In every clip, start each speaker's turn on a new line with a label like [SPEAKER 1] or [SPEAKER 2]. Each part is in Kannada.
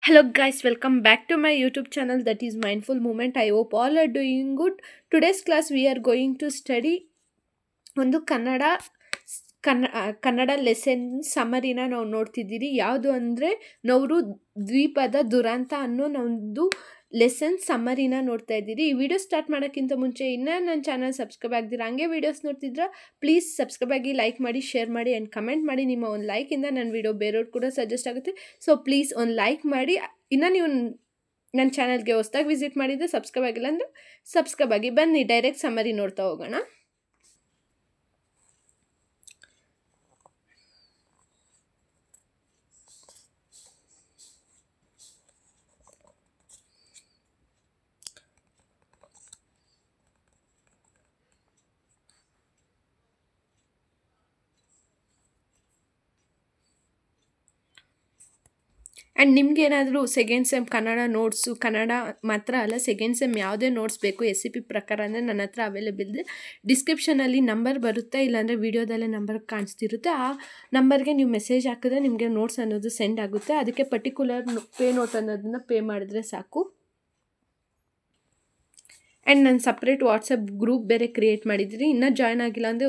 [SPEAKER 1] Hello guys, welcome back to my YouTube channel that is Mindful Moment. I hope all are doing good. Today's class we are going to study ಒಂದು ಕನ್ನಡ ಲೆಸನ್ ಸಮರಿನ ನಾವು ನೋಡ್ತಿದ್ದೀರಿ. ಯಾವುದು ಅಂದರೆ ನವರು ದ್ವೀಪದ ದುರಂತ ಅನ್ನೋ ಒಂದು ಲೆಸನ್ ಸಮ್ಮರಿನ ನೋಡ್ತಾ ಇದ್ದೀರಿ. ಈ ವಿಡಿಯೋ ಸ್ಟಾರ್ಟ್ ಮಾಡೋಕ್ಕಿಂತ ಮುಂಚೆ ಇನ್ನೂ ನನ್ನ ಚಾನಲ್ ಸಬ್ಸ್ಕ್ರೈಬ್ ಆಗ್ದಿರ ಹಂಗೆ ವೀಡಿಯೋಸ್ ನೋಡ್ತಿದ್ರೆ ಪ್ಲೀಸ್ ಸಬ್ಸ್ಕ್ರೈಬ್ ಆಗಿ, ಲೈಕ್ ಮಾಡಿ, ಶೇರ್ ಮಾಡಿ ಆ್ಯಂಡ್ ಕಮೆಂಟ್ ಮಾಡಿ. ನಿಮ್ಮ ಒಂದು ಲೈಕಿಂದ ನನ್ನ ವಿಡಿಯೋ ಬೇರೆಯವ್ರು ಕೂಡ ಸಜೆಸ್ಟ್ ಆಗುತ್ತೆ. ಸೊ ಪ್ಲೀಸ್ ಒಂದು ಲೈಕ್ ಮಾಡಿ. ಇನ್ನು ನೀವು ನನ್ನ ಚಾನಲ್ಗೆ ಹೊಸದಾಗಿ ವಿಸಿಟ್ ಮಾಡಿದರೆ ಸಬ್ಸ್ಕ್ರೈಬ್ ಆಗಿಲ್ಲ ಅಂದರೆ ಸಬ್ಸ್ಕ್ರೈಬ್ ಆಗಿ. ಬನ್ನಿ ಡೈರೆಕ್ಟ್ ಸಮ್ಮರಿ ನೋಡ್ತಾ ಹೋಗೋಣ. ಆ್ಯಂಡ್ ನಿಮಗೇನಾದರೂ second sem Kannada notes, Kannada ಮಾತ್ರ ಅಲ್ಲ ಸೆಕೆಂಡ್ ಸೆಮ್ ಯಾವುದೇ ನೋಟ್ಸ್ ಬೇಕು SCP ಪ್ರಕಾರ ಅಂದರೆ ನನ್ನ ಹತ್ರ ಅವೈಲೇಬಲ್ ಇದೆ. ಡಿಸ್ಕ್ರಿಪ್ಷನಲ್ಲಿ ನಂಬರ್ ಬರುತ್ತೆ, ಇಲ್ಲಾಂದರೆ ವೀಡಿಯೋದಲ್ಲೇ ನಂಬರ್ ಕಾಣಿಸ್ತಿರುತ್ತೆ. ಆ ನಂಬರ್ಗೆ ನೀವು ಮೆಸೇಜ್ ಹಾಕಿದ್ರೆ ನಿಮಗೆ ನೋಟ್ಸ್ ಅನ್ನೋದು ಸೆಂಡ್ ಆಗುತ್ತೆ. ಅದಕ್ಕೆ ಪರ್ಟಿಕ್ಯುಲರ್ ಪೇ ನೋಟ್ ಅನ್ನೋದನ್ನ ಪೇ ಮಾಡಿದ್ರೆ ಸಾಕು. ಆ್ಯಂಡ್ ನಾನು ಸಪ್ರೇಟ್ ವಾಟ್ಸಪ್ ಗ್ರೂಪ್ ಬೇರೆ ಕ್ರಿಯೇಟ್ ಮಾಡಿದ್ದೀನಿ. ಇನ್ನೂ ಜಾಯ್ನ್ ಆಗಿಲ್ಲ ಅಂದರೆ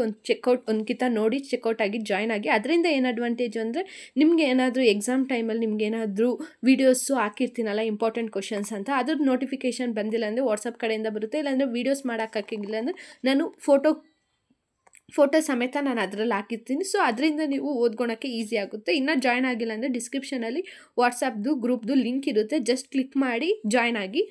[SPEAKER 1] ಒಂದ್ಕಿತ ನೋಡಿ ಚೆಕ್ಔಟ್ ಆಗಿ ಜಾಯ್ನ್ ಆಗಿ. ಅದರಿಂದ ಏನು ಅಡ್ವಾಂಟೇಜು ಅಂದರೆ ನಿಮಗೆ ಏನಾದರೂ ಎಕ್ಸಾಮ್ ಟೈಮಲ್ಲಿ ನಿಮ್ಗೆ ಏನಾದರೂ ವೀಡಿಯೋಸು ಹಾಕಿರ್ತೀನಲ್ಲ ಇಂಪಾರ್ಟೆಂಟ್ ಕ್ವಶನ್ಸ್ ಅಂತ, ಅದ್ರದ್ದು ನೋಟಿಫಿಕೇಷನ್ ಬಂದಿಲ್ಲ ಅಂದರೆ ವಾಟ್ಸಪ್ ಕಡೆಯಿಂದ ಬರುತ್ತೆ. ಇಲ್ಲಾಂದರೆ ವೀಡಿಯೋಸ್ ಮಾಡೋಕ್ಕಾಗಿಲ್ಲ ಅಂದರೆ ನಾನು ಫೋಟೋ ಸಮೇತ ನಾನು ಅದರಲ್ಲಿ ಹಾಕಿರ್ತೀನಿ. ಸೊ ಅದರಿಂದ ನೀವು ಓದ್ಕೊಳಕ್ಕೆ ಈಸಿ ಆಗುತ್ತೆ. ಇನ್ನೂ ಜಾಯ್ನ್ ಆಗಿಲ್ಲ ಅಂದರೆ ಡಿಸ್ಕ್ರಿಪ್ಷನಲ್ಲಿ ವಾಟ್ಸಪ್ದು ಗ್ರೂಪ್ದು ಲಿಂಕ್ ಇರುತ್ತೆ, ಜಸ್ಟ್ ಕ್ಲಿಕ್ ಮಾಡಿ ಜಾಯ್ನ್ ಆಗಿ.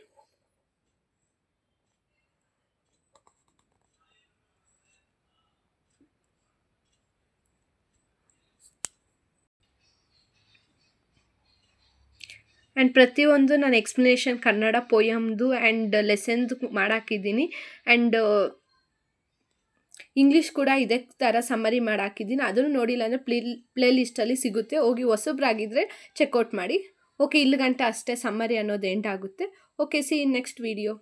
[SPEAKER 1] ಆ್ಯಂಡ್ ಪ್ರತಿಯೊಂದು ನಾನು ಎಕ್ಸ್ಪ್ಲನೇಷನ್ ಕನ್ನಡ ಪೋಯಮ್ದು ಆ್ಯಂಡ್ ಲೆಸನ್ದು ಮಾಡಾಕಿದ್ದೀನಿ. ಆ್ಯಂಡ್ ಇಂಗ್ಲೀಷ್ ಕೂಡ ಇದೇ ಥರ ಸಮ್ಮರಿ ಮಾಡಾಕಿದ್ದೀನಿ. ಅದನ್ನು ನೋಡಿಲ್ಲ ಅಂದರೆ ಪ್ಲೇ ಲಿಸ್ಟಲ್ಲಿ ಸಿಗುತ್ತೆ, ಹೋಗಿ ಹೊಸಬ್ರಾಗಿದ್ದರೆ ಚೆಕ್ಔಟ್ ಮಾಡಿ. ಓಕೆ, ಇಲ್ಲಿ ಗಂಟೆ ಅಷ್ಟೇ ಸಮ್ಮರಿ ಅನ್ನೋದು ಎಂಡ್ ಆಗುತ್ತೆ. ಓಕೆ, ಸಿ ಇನ್ ನೆಕ್ಸ್ಟ್ ವಿಡಿಯೋ.